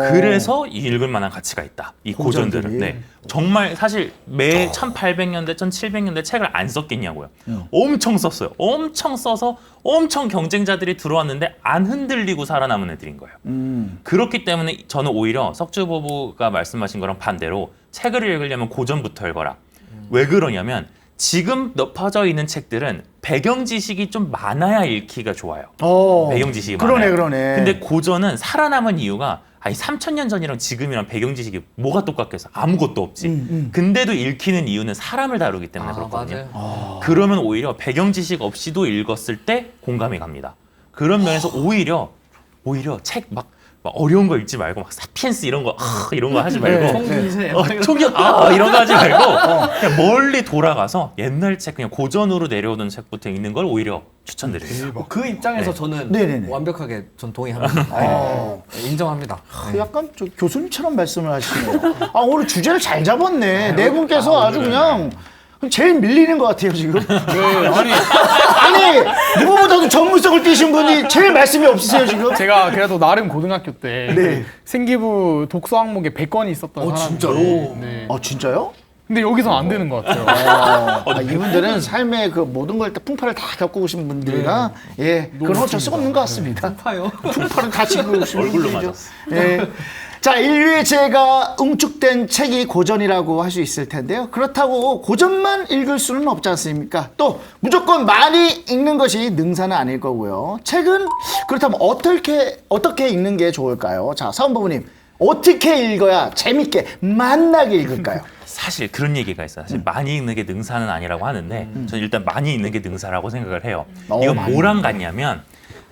그래서 이 읽을 만한 가치가 있다. 이 고전들이. 고전들은. 네. 정말 사실 매 1800년대, 1700년대 책을 안 썼겠냐고요. 엄청 썼어요. 엄청 써서 엄청 경쟁자들이 들어왔는데 안 흔들리고 살아남은 애들인 거예요. 그렇기 때문에 저는 오히려 석주보부가 말씀하신 거랑 반대로 책을 읽으려면 고전부터 읽어라. 왜 그러냐면 지금 퍼져 있는 책들은 배경 지식이 좀 많아야 읽기가 좋아요. 배경 지식이 많아요. 그러네. 근데 고전은 살아남은 이유가 3,000년 전이랑 지금이랑 배경 지식이 뭐가 똑같겠어? 아무것도 없지. 근데도 읽히는 이유는 사람을 다루기 때문에 그렇거든요. 맞아요. 그러면 오히려 배경 지식 없이도 읽었을 때 공감이 갑니다. 그런 면에서 오히려 책 막 막 어려운 거 읽지 말고 막 사피엔스 이런 거 이런 거 하지 말고 총기세. 총격 이런 거 하지 말고 그냥 멀리 돌아가서 옛날 책 그냥 고전으로 내려오던 책부터 읽는 걸 오히려 추천드립니다. 그 입장에서 저는 네네네. 완벽하게 전 동의합니다. 네, 인정합니다. 약간 저 교수님처럼 말씀을 하시네요. 오늘 주제를 잘 잡았네. 네 분께서 아주 그냥 제일 밀리는 것 같아요 지금. 아니 누구보다도 전문성을 띄신 분이 제일 말씀이 없으세요 지금. 제가 그래도 나름 고등학교 때 네. 생기부 독서 항목에 100권이 있었던 사람인데 진짜로? 네. 진짜요? 근데 여기서 안 되는 것 같아요. 이분들은 삶의 그 모든 걸 다 풍파를 다 겪고 오신 분들이라 그건 어쩔 수가 없는 것 같습니다. 파요. 풍파를 다 지고 오신 얼굴로 분들이죠. 맞았어. 자, 인류의 죄가 응축된 책이 고전이라고 할 수 있을 텐데요. 그렇다고 고전만 읽을 수는 없지 않습니까? 또 무조건 많이 읽는 것이 능사는 아닐 거고요. 책은 그렇다면 어떻게 읽는 게 좋을까요? 자, 사원부부님 어떻게 읽어야 재밌게 맛나게 읽을까요? 사실 그런 얘기가 있어요. 사실 많이 읽는 게 능사는 아니라고 하는데 저는 일단 많이 읽는 게 능사라고 생각을 해요. 이건 많이 뭐랑 같냐면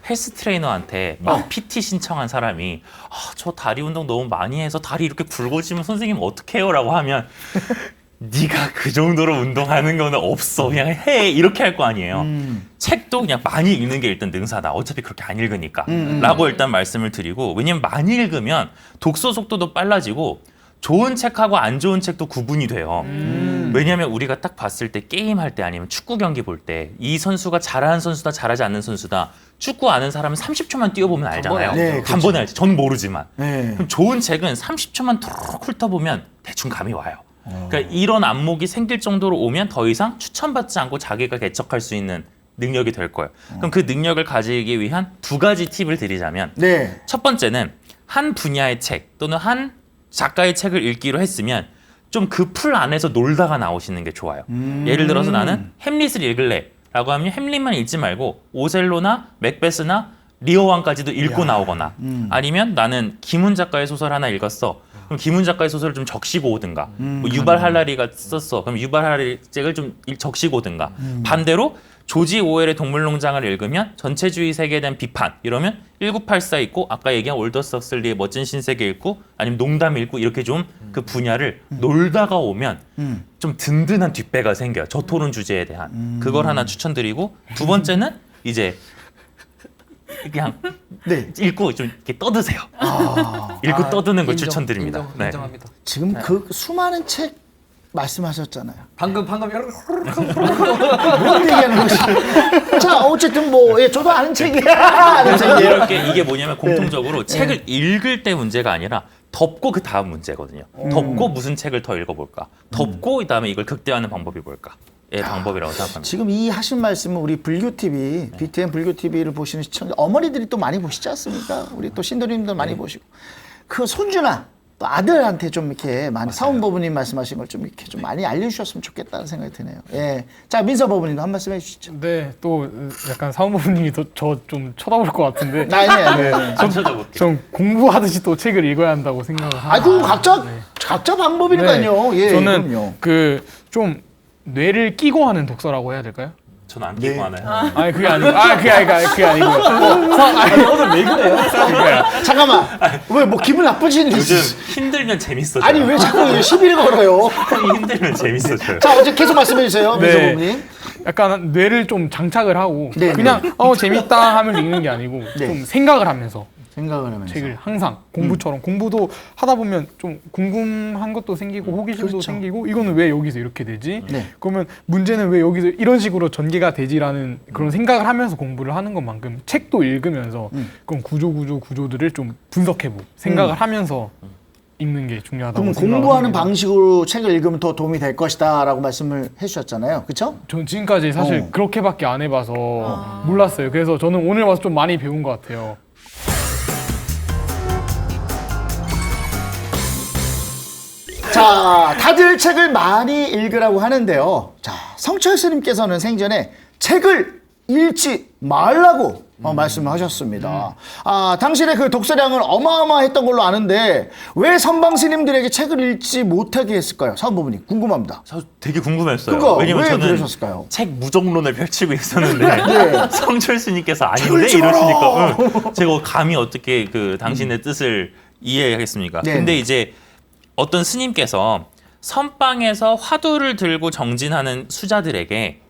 헬스 트레이너한테 막 PT 신청한 사람이 저 다리 운동 너무 많이 해서 다리 이렇게 굵어지면 선생님 어떡해요? 라고 하면 네가 그 정도로 운동하는 거는 없어. 그냥 해. 이렇게 할 거 아니에요. 책도 그냥 많이 읽는 게 일단 능사다. 어차피 그렇게 안 읽으니까. 라고 일단 말씀을 드리고 왜냐면 많이 읽으면 독서 속도도 빨라지고 좋은 책하고 안 좋은 책도 구분이 돼요. 왜냐하면 우리가 딱 봤을 때 게임할 때 아니면 축구 경기 볼 때 이 선수가 잘하는 선수다 잘하지 않는 선수다 축구 아는 사람은 30초만 뛰어보면 알잖아요. 네, 단번에 알지. 전 모르지만. 네. 그럼 좋은 책은 30초만 툭 훑어보면 대충 감이 와요. 그러니까 이런 안목이 생길 정도로 오면 더 이상 추천받지 않고 자기가 개척할 수 있는 능력이 될 거예요. 그럼 그 능력을 가지기 위한 두 가지 팁을 드리자면 네. 첫 번째는 한 분야의 책 또는 한 작가의 책을 읽기로 했으면 좀 그 풀 안에서 놀다가 나오시는 게 좋아요. 예를 들어서 나는 햄릿을 읽을래 라고 하면 햄릿만 읽지 말고 오셀로나 맥베스나 리어왕까지도 읽고 나오거나 아니면 나는 김훈 작가의 소설 하나 읽었어. 그럼 김훈 작가의 소설을 좀 적시고 오든가 뭐 유발 할라리가 썼어. 그럼 유발 할라리 책을 좀 적시고 오든가 반대로 조지 오웰의 동물농장을 읽으면 전체주의 세계에 대한 비판 이러면 1984 읽고 아까 얘기한 올더스 헉슬리의 멋진 신세계 읽고 아니면 농담 읽고 이렇게 좀 그 분야를 놀다가 오면 좀 든든한 뒷배가 생겨요. 저토론 주제에 대한 그걸 하나 추천드리고 두 번째는 이제 그냥 네. 읽고 좀 이렇게 떠드세요. 읽고 떠드는 걸 추천드립니다. 네. 인정합니다. 지금 그 수많은 책 말씀하셨잖아요. 방금 뭔 얘기하는 거지? 자, 어쨌든 저도 아는 책이야. 아는 책이에요. 이게 뭐냐면 공통적으로 책을 읽을 때 문제가 아니라 덮고 그 다음 문제거든요. 덮고 무슨 책을 더 읽어볼까? 덮고 그다음에 이걸 극대화하는 방법이 뭘까? 의 방법이라고 생각합니다. 지금 이 하신 말씀은 우리 불교TV, BTN 불교TV를 보시는 시청자, 어머니들이 또 많이 보시지 않습니까? 우리 또 신도님들 많이 보시고. 그 손주나 또 아들한테 좀 이렇게 많이 사원법부님 말씀하신 걸 좀 이렇게 좀 많이 알려주셨으면 좋겠다는 생각이 드네요. 예. 자, 민서 법부님도 한 말씀 해주시죠. 네, 또 약간 사원부님이 저 좀 쳐다볼 것 같은데 네. 안 찾아볼게요. 전 공부하듯이 또 책을 읽어야 한다고 생각을 하고 그럼 각자 방법이니까요. 예, 저는 그럼요. 좀 뇌를 끼고 하는 독서라고 해야 될까요? 저는 안 끼고 하나요? 아니 그게 아니고요. 오늘 왜 그래요? 잠깐만. 왜 기분 나쁘신 요즘 힘들면 재밌어져요. 아니 왜 자꾸 시비를 걸어요? 힘들면 재밌어져요. 자, 어제 계속 말씀해 주세요, 민서 법부님. 약간 뇌를 좀 장착을 하고 네, 그냥 재밌다 하면 읽는 게 아니고 네. 좀 생각을 하면서 생각을 하면서. 책을 항상 공부처럼 공부도 하다 보면 좀 궁금한 것도 생기고 호기심도 그렇죠. 생기고 이거는 왜 여기서 이렇게 되지? 네. 그러면 문제는 왜 여기서 이런 식으로 전개가 되지라는 그런 생각을 하면서 공부를 하는 것만큼 책도 읽으면서 그런 구조들을 좀 분석해보고 생각을 하면서 읽는 게 중요하다고 그럼 생각합니다. 공부하는 방식으로 책을 읽으면 더 도움이 될 것이다라고 말씀을 해주셨잖아요, 그렇죠? 전 지금까지 사실 그렇게밖에 안 해봐서 몰랐어요. 그래서 저는 오늘 와서 좀 많이 배운 것 같아요. 자, 다들 책을 많이 읽으라고 하는데요. 자, 성철 스님께서는 생전에 책을 읽지 말라고 말씀을 하셨습니다. 당신의 그 독서량은 어마어마했던 걸로 아는데 왜 선방 스님들에게 책을 읽지 못하게 했을까요? 사은부모님 궁금합니다. 저 되게 궁금했어요. 그러니까 왜냐면 왜 저는 그러셨을까요? 책 무정론을 펼치고 있었는데 네. 성철 스님께서 아닌데 책을 읽지 마라. 이러시니까 제가 감히 어떻게 그 당신의 뜻을 이해하겠습니까? 네. 근데 이제 어떤 스님께서 선방에서 화두를 들고 정진하는 수자들에게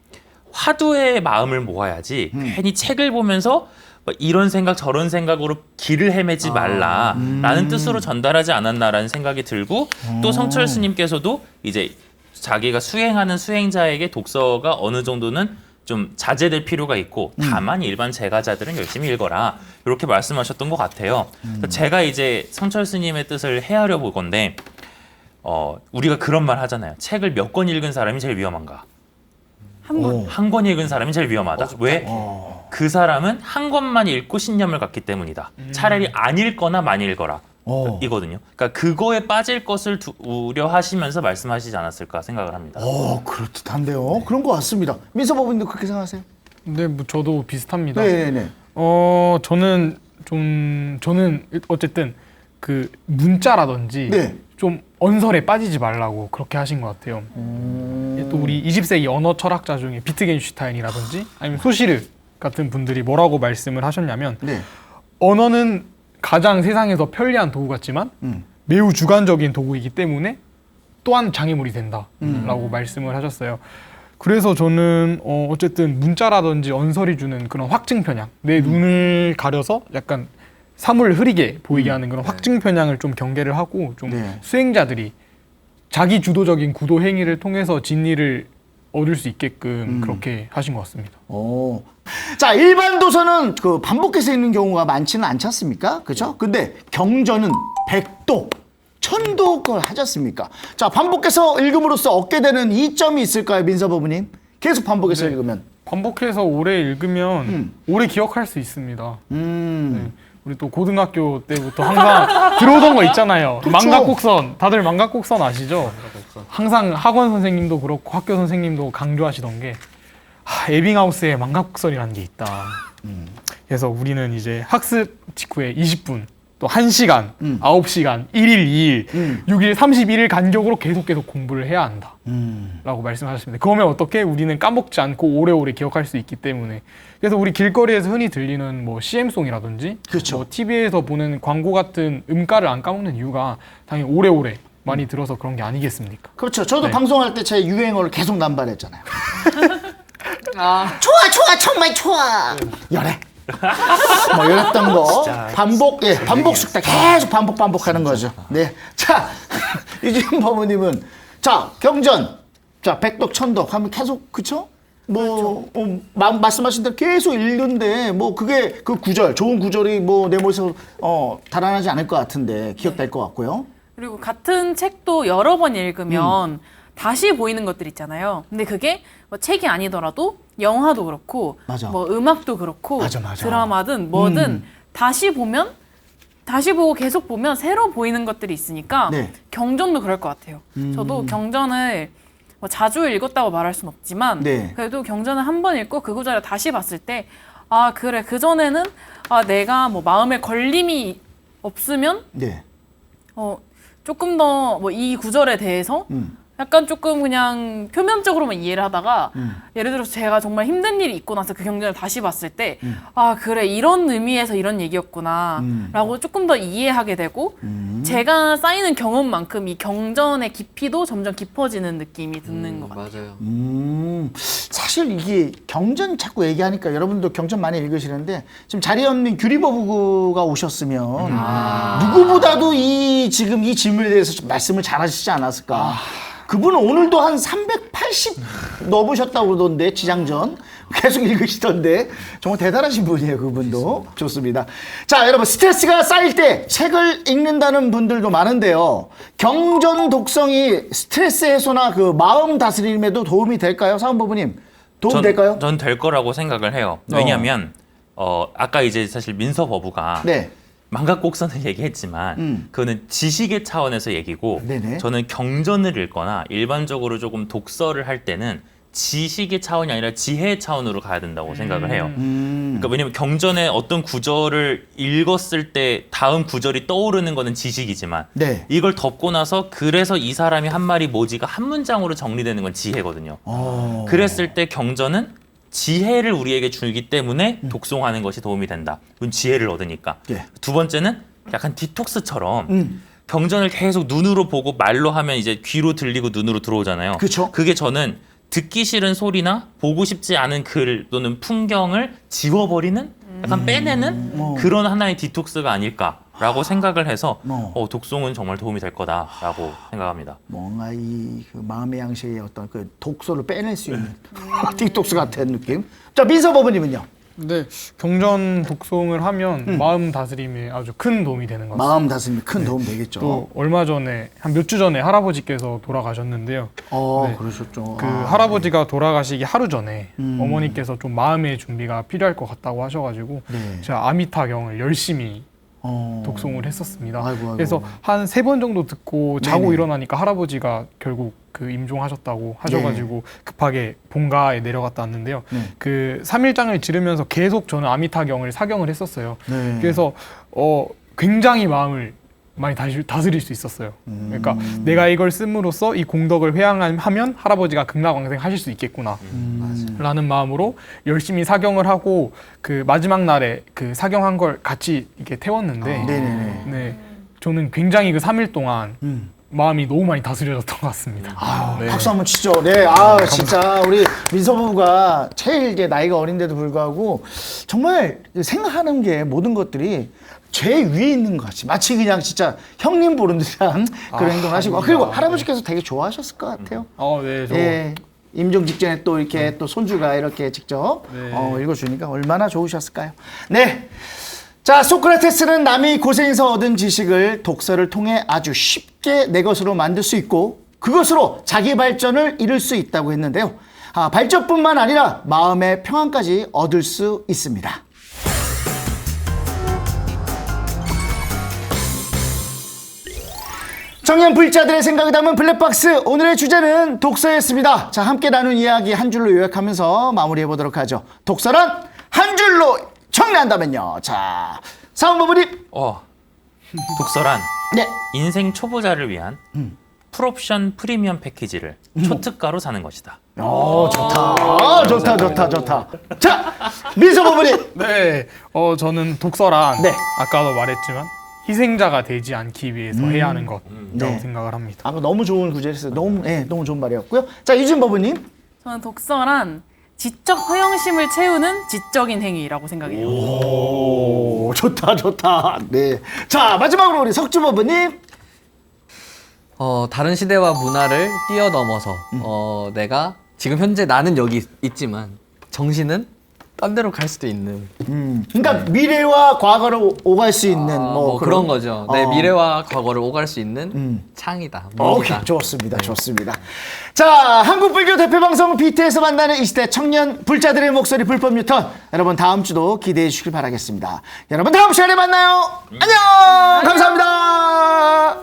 화두의 마음을 모아야지 괜히 책을 보면서 뭐 이런 생각 저런 생각으로 길을 헤매지 말라라는 뜻으로 전달하지 않았나라는 생각이 들고 또 성철 스님께서도 이제 자기가 수행하는 수행자에게 독서가 어느 정도는 좀 자제될 필요가 있고 다만 일반 제가자들은 열심히 읽어라 이렇게 말씀하셨던 것 같아요. 그래서 제가 이제 성철 스님의 뜻을 헤아려 볼 건데 우리가 그런 말 하잖아요. 책을 몇 권 읽은 사람이 제일 위험한가? 한 권 읽은 사람이 제일 위험하다. 왜? 그 사람은 한 권만 읽고 신념을 갖기 때문이다. 차라리 안 읽거나 많이 읽어라. 이거든요. 그러니까 그거에 빠질 것을 우려하시면서 말씀하시지 않았을까 생각을 합니다. 그럴듯한데요. 그런 것 같습니다. 민서법인도 그렇게 생각하세요? 네, 뭐 저도 비슷합니다. 네네네. 저는 어쨌든 그 문자라든지 네. 좀 언설에 빠지지 말라고 그렇게 하신 것 같아요. 또 우리 20세기 언어 철학자 중에 비트겐슈타인이라든지 아니면 소시르 같은 분들이 뭐라고 말씀을 하셨냐면 네. 언어는 가장 세상에서 편리한 도구 같지만 매우 주관적인 도구이기 때문에 또한 장애물이 된다라고 말씀을 하셨어요. 그래서 저는 어쨌든 문자라든지 언설이 주는 그런 확증 편향, 내 눈을 가려서 약간 사물 흐리게 보이게 하는 그런 확증 편향을 좀 경계를 하고 좀 네. 수행자들이 자기 주도적인 구도 행위를 통해서 진리를 얻을 수 있게끔 그렇게 하신 것 같습니다. 자, 일반 도서는 그 반복해서 읽는 경우가 많지는 않지 않습니까? 그렇죠? 근데 경전은 100독, 1000독을 하지 않습니까? 자, 반복해서 읽음으로써 얻게 되는 이점이 있을까요, 민서법님? 계속 반복해서 네. 읽으면. 반복해서 오래 읽으면 오래 기억할 수 있습니다. 네. 우리 또 고등학교 때부터 항상 들어오던 거 있잖아요. 그쵸. 망각곡선. 다들 망각곡선 아시죠? 항상 학원 선생님도 그렇고 학교 선생님도 강조하시던 게 에빙하우스에 망각곡선이라는 게 있다. 그래서 우리는 이제 학습 직후에 20분, 또 1시간, 9시간, 1일, 2일, 6일, 31일 간격으로 계속 공부를 해야 한다. 라고 말씀하셨습니다. 그러면 어떻게 우리는 까먹지 않고 오래오래 기억할 수 있기 때문에. 그래서 우리 길거리에서 흔히 들리는 뭐 CM송이라든지 그렇죠. 뭐 TV에서 보는 광고 같은 음가를 안 까먹는 이유가 당연히 오래오래 많이 들어서 그런 게 아니겠습니까? 그렇죠. 저도 네. 방송할 때 제 유행어를 계속 남발했잖아요. 좋아, 정말 좋아. 열애. 뭐 이랬던 거 반복 숙달 계속 반복하는 거죠. 네. 자, 이지훈 법무님은 자, 경전. 자, 100독, 1000독 하면 계속 그쵸? 뭐 말씀하신 대로 계속 읽는데 뭐 그게 그 구절, 좋은 구절이 뭐 내 머릿속에 달아나지 않을 것 같은데 기억될 것 같고요. 그리고 같은 책도 여러 번 읽으면 다시 보이는 것들 있잖아요. 근데 그게 뭐 책이 아니더라도 영화도 그렇고 맞아. 뭐 음악도 그렇고 맞아. 드라마든 뭐든 다시 보고 계속 보면 새로 보이는 것들이 있으니까 네. 경전도 그럴 것 같아요. 저도 경전을 뭐 자주 읽었다고 말할 순 없지만 네. 그래도 경전을 한 번 읽고 그 구절을 다시 봤을 때 그래 그전에는 내가 뭐 마음에 걸림이 없으면 네. 조금 더 뭐 이 구절에 대해서 약간 조금 그냥 표면적으로만 이해를 하다가 예를 들어서 제가 정말 힘든 일이 있고 나서 그 경전을 다시 봤을 때 그래 이런 의미에서 이런 얘기였구나 라고 조금 더 이해하게 되고 제가 쌓이는 경험만큼 이 경전의 깊이도 점점 깊어지는 느낌이 드는 것 같아요. 맞아요. 사실 이게 경전 자꾸 얘기하니까 여러분도 경전 많이 읽으시는데 지금 자리에 없는 규리버부가 오셨으면 누구보다도 지금 이 질문에 대해서 좀 말씀을 잘 하시지 않았을까. 그분은 오늘도 한 380 넘으셨다고 그러던데 지장전 계속 읽으시던데 정말 대단하신 분이에요. 그분도 좋습니다. 자, 여러분 스트레스가 쌓일 때 책을 읽는다는 분들도 많은데요. 경전 독성이 스트레스 해소나 그 마음 다스림에도 도움이 될까요? 사은부부님 도움 될까요? 전 될 거라고 생각을 해요. 왜냐하면 아까 이제 사실 민서법우가 네. 망각곡선을 얘기했지만 그거는 지식의 차원에서 얘기고 네네. 저는 경전을 읽거나 일반적으로 조금 독서를 할 때는 지식의 차원이 아니라 지혜의 차원으로 가야 된다고 생각을 해요. 음. 그러니까 왜냐면 경전의 어떤 구절을 읽었을 때 다음 구절이 떠오르는 거는 지식이지만 네. 이걸 덮고 나서 그래서 이 사람이 한 말이 뭐지가 한 문장으로 정리되는 건 지혜거든요. 그랬을 때 경전은 지혜를 우리에게 주기 때문에 독송하는 것이 도움이 된다. 그건 지혜를 얻으니까. 예. 두 번째는 약간 디톡스처럼 경전을 계속 눈으로 보고 말로 하면 이제 귀로 들리고 눈으로 들어오잖아요. 그쵸. 그게 저는 듣기 싫은 소리나 보고 싶지 않은 글 또는 풍경을 지워버리는 약간 빼내는 그런 하나의 디톡스가 아닐까라고 생각을 해서 독송은 정말 도움이 될 거다라고 생각합니다. 뭔가 그 마음의 양식의 어떤 그 독소를 빼낼 수 있는 틱톡스 같은 느낌. 자, 민서 법원님은요? 네, 경전 독송을 하면 마음 다스림에 아주 큰 도움이 되는 것 같습니다. 마음 다스림이 큰 도움 되겠죠. 또 얼마 전에 한 몇 주 전에 할아버지께서 돌아가셨는데요. 네. 그러셨죠. 그 할아버지가 돌아가시기 하루 전에 어머니께서 좀 마음의 준비가 필요할 것 같다고 하셔가지고 네. 제가 아미타경을 열심히 독송을 했었습니다. 아이고. 그래서 한 3번 정도 듣고 자고 네네. 일어나니까 할아버지가 결국 그 임종하셨다고 하셔가지고 급하게 본가에 내려갔다 왔는데요. 네. 그 3일장을 지르면서 계속 저는 아미타경을 사경을 했었어요. 네. 그래서 굉장히 마음을 많이 다스릴 수 있었어요. 그러니까 내가 이걸 씀으로써 이 공덕을 회양하면 할아버지가 극락왕생 하실 수 있겠구나 라는 마음으로 열심히 사경을 하고 그 마지막 날에 그 사경한 걸 같이 이렇게 태웠는데 네네네. 네, 저는 굉장히 그 3일 동안 마음이 너무 많이 다스려졌던 것 같습니다. 네. 박수 한번 치죠. 네, 진짜 우리 민서 부부가 제일 이제 나이가 어린데도 불구하고 정말 생각하는 게 모든 것들이 제일 위에 있는 것 같이 마치 그냥 진짜 형님 보는 듯한 그런 행동하시고 그리고 할아버지께서 되게 좋아하셨을 것 같아요. 네, 예. 임종 직전에 또 이렇게 또 손주가 이렇게 직접 네. 읽어주니까 얼마나 좋으셨을까요? 네. 자, 소크라테스는 남이 고생해서 얻은 지식을 독서를 통해 아주 쉽게 내 것으로 만들 수 있고 그것으로 자기 발전을 이룰 수 있다고 했는데요. 발전뿐만 아니라 마음의 평안까지 얻을 수 있습니다. 청년 불자들의 생각을 담은 블랙박스, 오늘의 주제는 독서였습니다. 자, 함께 나눈 이야기 한 줄로 요약하면서 마무리해 보도록 하죠. 독서란 한 줄로 정리한다면요. 자, 사원부부님. 독서란 네. 인생 초보자를 위한 풀옵션 프리미엄 패키지를 초특가로 사는 것이다. 좋다. 자, 민서 부부님. 네, 저는 독서란 네. 아까도 말했지만 희생자가 되지 않기 위해서 해야 하는 것이라고 네. 생각을 합니다. 너무 좋은 구절이었어요. 너무 좋은 말이었고요. 자, 유진 부부님. 저는 독서란 지적 허영심을 채우는 지적인 행위라고 생각해요. 오, 좋다. 네. 자, 마지막으로 우리 석주 부부님. 다른 시대와 문화를 뛰어넘어서 내가 지금 현재 나는 여기 있지만 정신은 딴 데로 갈 수도 있는 그러니까 미래와 과거를 오갈 수 있는 그런 거죠. 내 미래와 과거를 오갈 수 있는 창이다. 오케이, 문이다. 좋습니다. 자, 한국불교 대표방송 BT에서 만나는 이 시대 청년 불자들의 목소리 불법 뉴턴. 여러분 다음 주도 기대해 주시길 바라겠습니다. 여러분 다음 시간에 만나요. 안녕. 감사합니다.